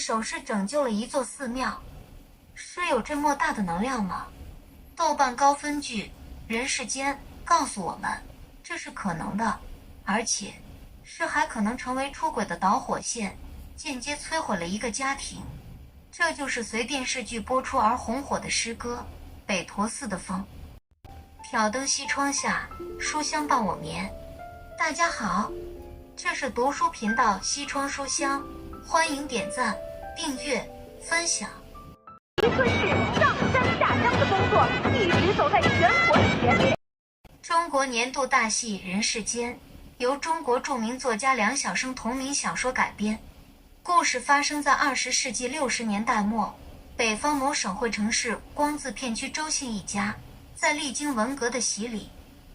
首诗拯救了一座寺庙，诗有这么大的能量吗？豆瓣高分剧《人世间》告诉我们，这是可能的，而且诗还可能成为出轨的导火线，间接摧毁了一个家庭。这就是随电视剧播出而红火的诗歌《北驼寺的风》。挑灯西窗下，书香伴我眠。大家好，这是读书频道西窗书香，欢迎点赞、订阅、分享。一村是上山下乡的工作，一直走在全国的前列。中国年度大戏《人世间》由中国著名作家梁晓声同名小说改编，故事发生在20世纪60年代末，北方某省会城市光字片区周姓一家，在历经文革的洗礼、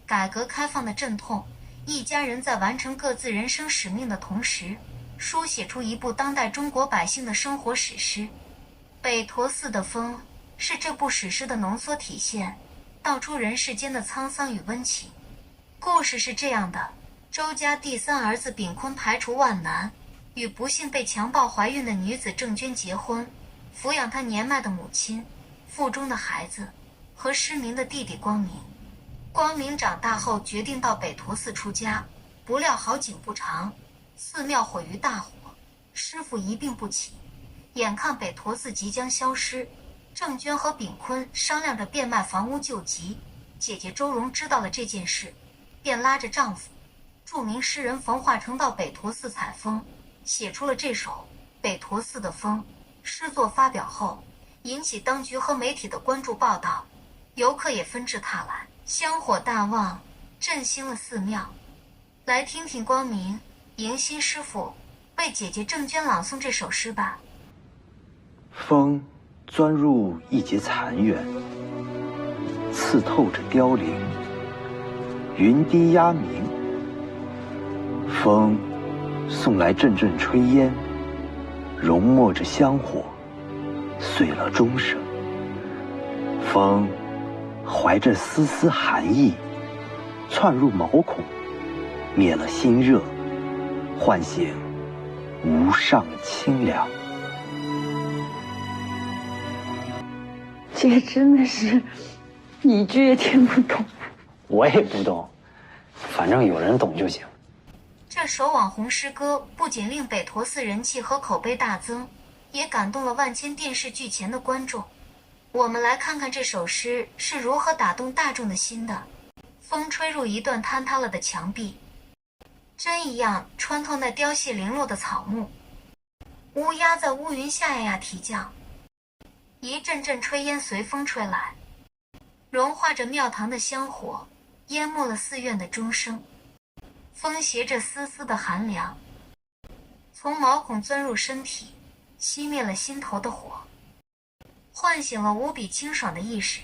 改革开放的阵痛，一家人在完成各自人生使命的同时，书写出一部当代中国百姓的生活史诗。《北驼寺的风》是这部史诗的浓缩体现，道出人世间的沧桑与温情。故事是这样的：周家第三儿子炳坤排除万难，与不幸被强暴怀孕的女子郑娟结婚，抚养她年迈的母亲、腹中的孩子和失明的弟弟光明。光明长大后决定到北驼寺出家，不料好景不长，寺庙毁于大火，师父一病不起，眼看北驼寺即将消失，郑娟和炳坤商量着变卖房屋救急。姐姐周蓉知道了这件事，便拉着丈夫著名诗人冯化成到北驼寺采风，写出了这首《北驼寺的风》。诗作发表后，引起当局和媒体的关注报道，游客也纷至沓来，香火大旺，振兴了寺庙。来听听光明、迎新师傅为姐姐郑娟朗诵这首诗吧。风钻入一截残垣，刺透着凋零，云低鸦鸣。风送来阵阵炊烟，融没着香火，碎了钟声。风怀着丝丝寒意，窜入毛孔，灭了心热，唤醒无上清凉。这真的是一句也听不懂。我也不懂，反正有人懂就行。这首网红诗歌不仅令北驼寺人气和口碑大增，也感动了万千电视剧前的观众。我们来看看这首诗是如何打动大众的心的。风吹入一段坍塌了的墙壁，针一样穿透那凋谢零落的草木，乌鸦在乌云下呀呀啼叫，一阵阵炊烟随风吹来，融化着庙堂的香火，淹没了寺院的钟声。风携着丝丝的寒凉，从毛孔钻入身体，熄灭了心头的火，唤醒了无比清爽的意识。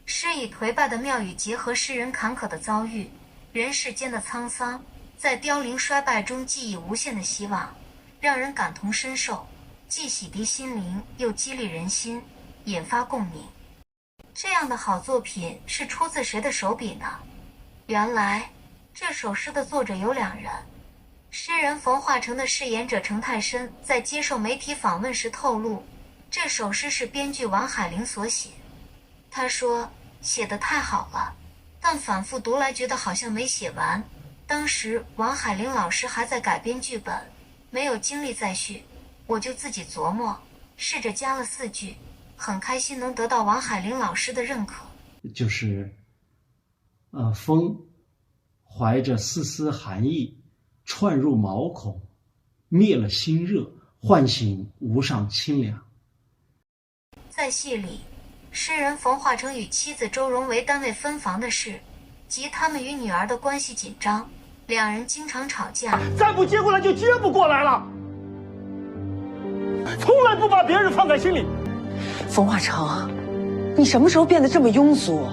诗以颓败的庙宇结合诗人坎坷的遭遇，人世间的沧桑，在凋零衰败中寄以无限的希望，让人感同身受，既洗涤心灵，又激励人心，引发共鸣。这样的好作品是出自谁的手笔呢？原来这首诗的作者有两人。诗人冯化成的饰演者程泰深在接受媒体访问时透露，这首诗是编剧王海玲所写。他说，写得太好了，但反复读来觉得好像没写完。当时王海玲老师还在改编剧本，没有精力再续，我就自己琢磨，试着加了4句，很开心能得到王海玲老师的认可。就是风怀着丝丝寒意，窜入毛孔，灭了心热，唤醒无上清凉。在戏里，诗人冯化成与妻子周蓉为单位分房的事，及他们与女儿的关系紧张，两人经常吵架。再不接过来就接不过来了，从来不把别人放在心里。冯化成，你什么时候变得这么庸俗？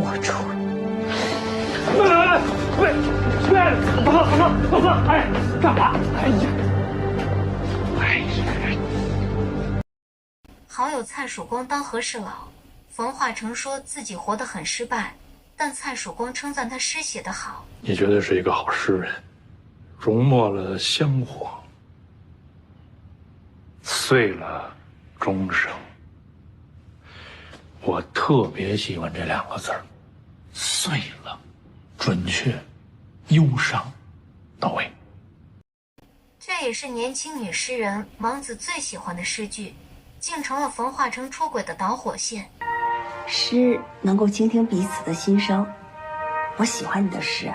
我出。老婆，哎，干嘛？哎呀，好友蔡曙光当和事佬，冯化成说自己活得很失败，但蔡曙光称赞他诗写得好。你绝对是一个好诗人，融没了香火，碎了钟声。我特别喜欢这2个字儿，碎了，准确，忧伤，到位。这也是年轻女诗人王子最喜欢的诗句，竟成了冯化成出轨的导火线。诗能够倾听彼此的心声，我喜欢你的诗。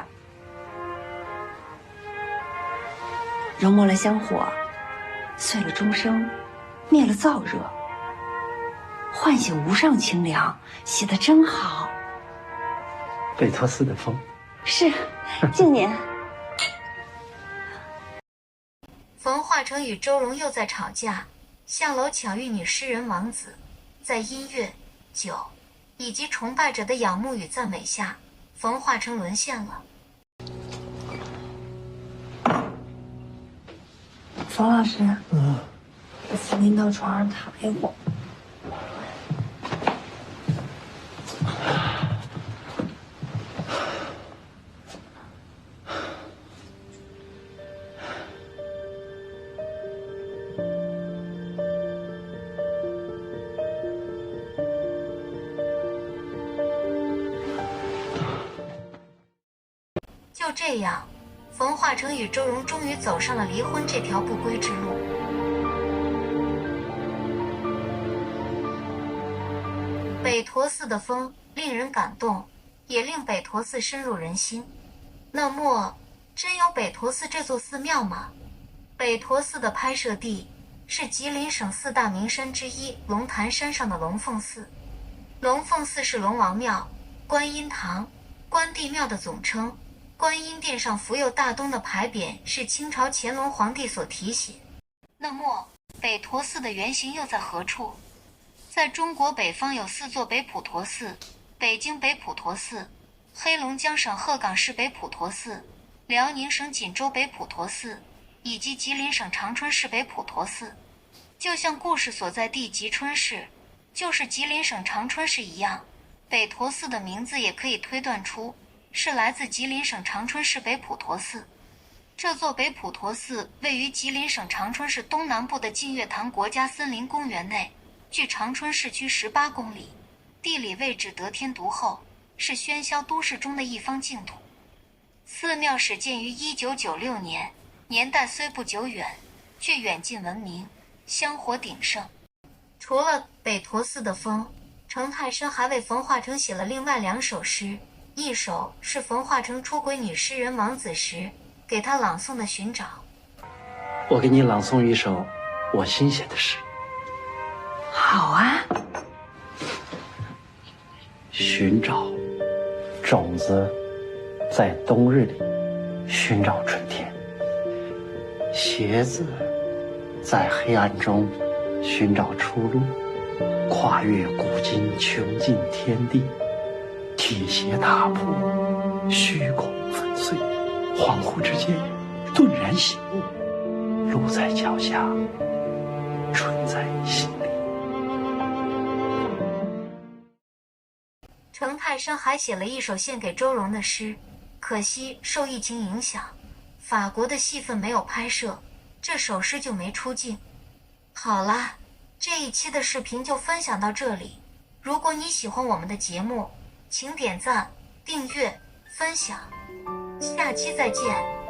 融没了香火，碎了钟声，灭了燥热，唤醒无上清凉，写得真好。贝托斯的风。是，敬您。冯化成与周蓉又在吵架，下楼巧遇女诗人王子，在音乐、酒以及崇拜者的仰慕与赞美下，冯化成沦陷了。冯老师，扶您到床上躺一会儿。就这样，冯化成与周蓉终于走上了离婚这条不归之路。北陀寺的风令人感动，也令北陀寺深入人心。那么，真有北陀寺这座寺庙吗？北陀寺的拍摄地是吉林省4大名山之一龙潭山上的龙凤寺。龙凤寺是龙王庙、观音堂、关帝庙的总称。观音殿上浮有大东的牌匾是清朝乾隆皇帝所题写。那么，北陀寺的原型又在何处？在中国北方有4座北普陀寺：北京北普陀寺、黑龙江省鹤岗市北普陀寺、辽宁省锦州北普陀寺，以及吉林省长春市北普陀寺。就像故事所在地吉春市就是吉林省长春市一样，北陀寺的名字也可以推断出是来自吉林省长春市北普陀寺。这座北普陀寺位于吉林省长春市东南部的净月潭国家森林公园内，距长春市区18公里，地理位置得天独厚，是喧嚣都市中的一方净土。寺庙始建于1996年，年代虽不久远，却远近闻名，香火鼎盛。除了北陀寺的风，程太升还为冯化成写了另外2首诗，一首是冯化成出轨女诗人王子时给他朗诵的《寻找》。我给你朗诵一首我新写的诗。好啊。寻找，种子在冬日里寻找春天，鞋子在黑暗中寻找出路，跨越古今穷尽天地，铁鞋踏破，虚空粉碎，恍惚之间顿然醒悟，路在脚下，春在心里。程太升还写了一首献给周蓉的诗，可惜受疫情影响，法国的戏份没有拍摄，这首诗就没出镜。好啦，这一期的视频就分享到这里。如果你喜欢我们的节目，请点赞、订阅、分享，下期再见。